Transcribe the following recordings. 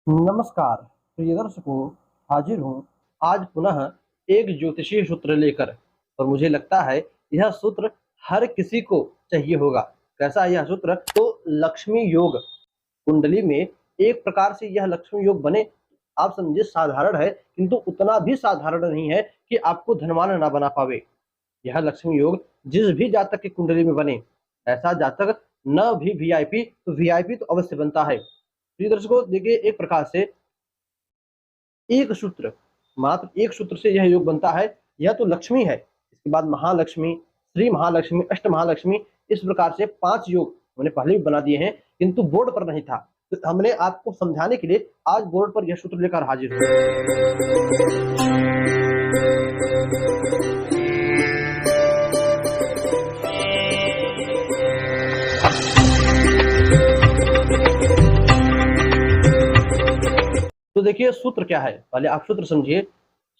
नमस्कार प्रिय दर्शकों, हाजिर हूँ आज पुनः एक ज्योतिषीय सूत्र लेकर। और मुझे लगता है यह सूत्र हर किसी को चाहिए होगा। कैसा है यह सूत्र? तो लक्ष्मी योग कुंडली में एक प्रकार से यह लक्ष्मी योग बने, आप समझिए साधारण है, किंतु उतना भी साधारण नहीं है कि आपको धनवान ना बना पावे। यह लक्ष्मी योग जिस भी जातक की कुंडली में बने, ऐसा जातक न भी वीआईपी तो वीआईपी तो अवश्य बनता है। प्रिय दर्शकों, देखिए एक प्रकार से एक सूत्र, मात्र एक सूत्र से यह योग बनता है। यह तो लक्ष्मी है, इसके बाद महालक्ष्मी, श्री महालक्ष्मी, अष्ट महालक्ष्मी, इस प्रकार से 5 योग हमने पहले भी बना दिए हैं, किंतु बोर्ड पर नहीं था। तो हमने आपको समझाने के लिए आज बोर्ड पर यह सूत्र लेकर हाजिर हूँ। तो देखिए सूत्र क्या है, पहले आप सूत्र समझिए।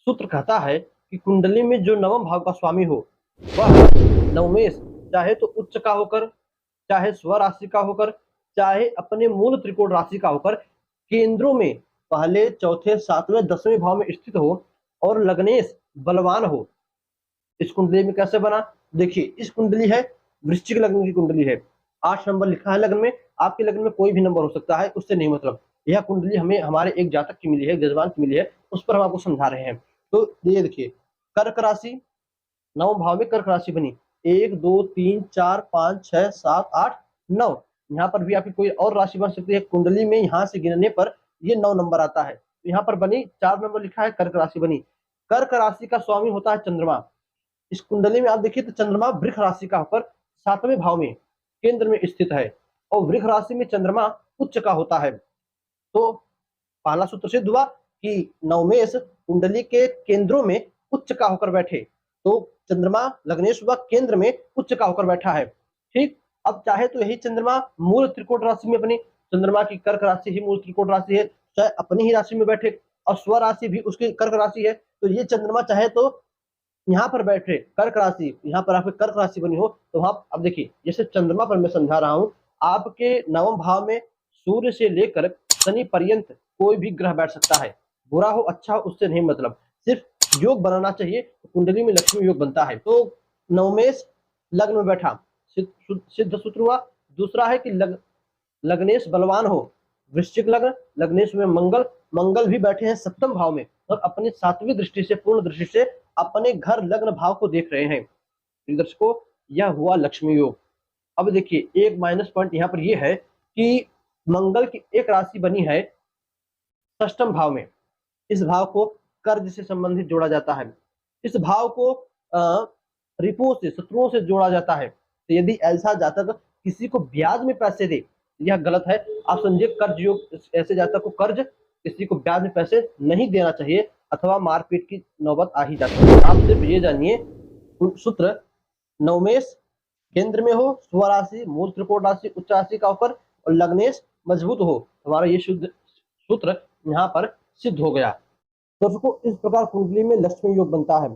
सूत्र कहता है कि कुंडली में जो नवम भाव का स्वामी हो, वह नवमेश, चाहे तो उच्च का होकर, चाहे स्व राशि का होकर, चाहे अपने मूल त्रिकोण राशि का होकर, केंद्रों में पहले, चौथे, सातवें, 10वें भाव में स्थित हो और लग्नेश बलवान हो। इस कुंडली में कैसे बना? देखिए, इस कुंडली है वृश्चिक लग्न की कुंडली है, 8 नंबर लिखा है लग्न में। आपके लग्न में कोई भी नंबर हो सकता है, उससे नहीं मतलब। यह कुंडली हमें हमारे एक जातक की मिली है, जजमान की मिली है, उस पर हम आपको समझा रहे हैं। तो ये देखिए, कर्क राशि, नौ भाव में कर्क राशि बनी, 1 2 3 4 5 6 7 8 9। यहाँ पर भी आपकी कोई और राशि बन सकती है कुंडली में, यहाँ से गिनने पर ये 9 नंबर आता है। यहाँ पर बनी, 4 नंबर लिखा है, कर्क राशि बनी। कर्क राशि का स्वामी होता है चंद्रमा। इस कुंडली में आप देखिए तो चंद्रमा वृष राशि का होकर 7वें भाव में केंद्र में स्थित है, और वृष राशि में चंद्रमा उच्च का होता है। तो पहला सूत्र सिद्ध हुआ कि नवमेश कुंडली के केंद्रों में उच्च का होकर बैठे, तो चंद्रमा लग्नेश हुआ केंद्र में उच्च का होकर बैठा है। ठीक, अब चाहे तो यही चंद्रमा मूल त्रिकोण राशि में अपनी, चंद्रमा की कर्क राशि ही मूल त्रिकोण राशि है, चाहे अपनी ही राशि में बैठे, और स्व राशि भी उसकी कर्क राशि है, तो ये चंद्रमा चाहे तो यहाँ पर बैठे कर्क राशि, यहाँ पर आपकी कर्क राशि बनी हो, तो आप अब देखिए जैसे चंद्रमा पर मैं समझा रहा हूँ, आपके नवम भाव में सूर्य से लेकर शनि पर्यंत कोई भी ग्रह बैठ सकता है, बुरा हो अच्छा हो उससे नहीं मतलब, सिर्फ योग बनाना चाहिए। तो कुंडली में लक्ष्मी योग बनता है। तो नवमेश लग्न में बैठा, सिद्ध सूत्र हुआ। दूसरा है कि लग्नेश बलवान हो, वृश्चिक लग्न, लग्नेश में मंगल, मंगल भी बैठे हैं 7वें भाव में, और अपनी 7वीं दृष्टि से, पूर्ण दृष्टि से अपने घर लग्न भाव को देख रहे हैं। दर्शकों, यह हुआ लक्ष्मी योग। अब देखिए एक माइनस पॉइंट यहाँ पर यह है कि मंगल की एक राशि बनी है 6वें भाव में। इस भाव को कर्ज से संबंधित जोड़ा जाता है, इस भाव को रिपुओं से, शत्रुओं से जोड़ा जाता है। तो यदि ऐसा जातक किसी को ब्याज में पैसे दे, यह गलत है। आप समझिए कर्ज योग, ऐसे जातक को कर्ज, किसी को ब्याज में पैसे नहीं देना चाहिए, अथवा मारपीट की नौबत आ ही जाती है। आप सिर्फ ये जानिए, सूत्र नवमेश केंद्र में हो, स्वराशि मूल त्रिकोण राशि उच्च राशि का होकर, और लग्नेश मजबूत हो, हमारा ये शुद्ध सूत्र यहाँ पर सिद्ध हो गया। दर्शकों, इस प्रकार कुंडली में लक्ष्मी योग बनता है।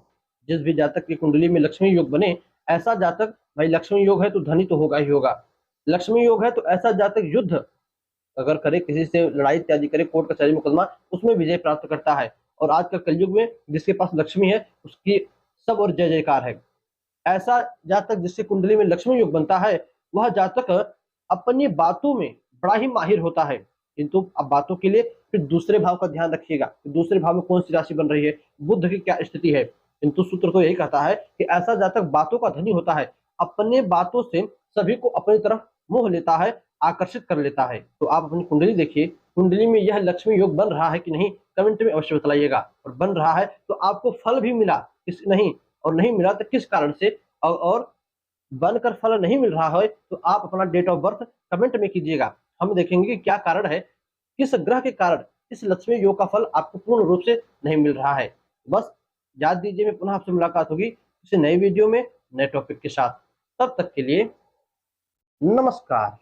जिस भी जातक की कुंडली में लक्ष्मी योग बने, ऐसा जातक, भाई लक्ष्मी योग है तो धनी तो होगा ही होगा। लक्ष्मी योग है तो ऐसा जातक युद्ध अगर करे, किसी से लड़ाई इत्यादि करे, कोर्ट कचहरी मुकदमा, उसमें विजय प्राप्त करता है। और आज के कलयुग में जिसके पास लक्ष्मी है, उसकी सब और जय जयकार है। ऐसा जातक जिससे कुंडली में लक्ष्मी योग बनता है, वह जातक अपनी बातों में बड़ा ही माहिर होता है। किंतु अब बातों के लिए फिर दूसरे भाव का ध्यान रखिएगा, दूसरे भाव में कौन सी राशि बन रही है, बुध की क्या स्थिति है। किंतु सूत्र तो यही कहता है कि ऐसा जातक बातों का धनी होता है, अपने बातों से सभी को अपनी तरफ मोह लेता है, आकर्षित कर लेता है। तो आप अपनी कुंडली देखिए, कुंडली में यह लक्ष्मी योग बन रहा है कि नहीं, कमेंट में अवश्य बताइएगा। और बन रहा है तो आपको फल भी मिला, किस नहीं, और नहीं मिला तो किस कारण से, और बनकर फल नहीं मिल रहा है तो आप अपना डेट ऑफ बर्थ कमेंट में कीजिएगा। हम देखेंगे कि क्या कारण है, किस ग्रह के कारण इस लक्ष्मी योग का फल आपको पूर्ण रूप से नहीं मिल रहा है। बस याद दीजिए, मैं पुनः आपसे मुलाकात होगी किसी नई वीडियो में, नए टॉपिक के साथ। तब तक के लिए नमस्कार।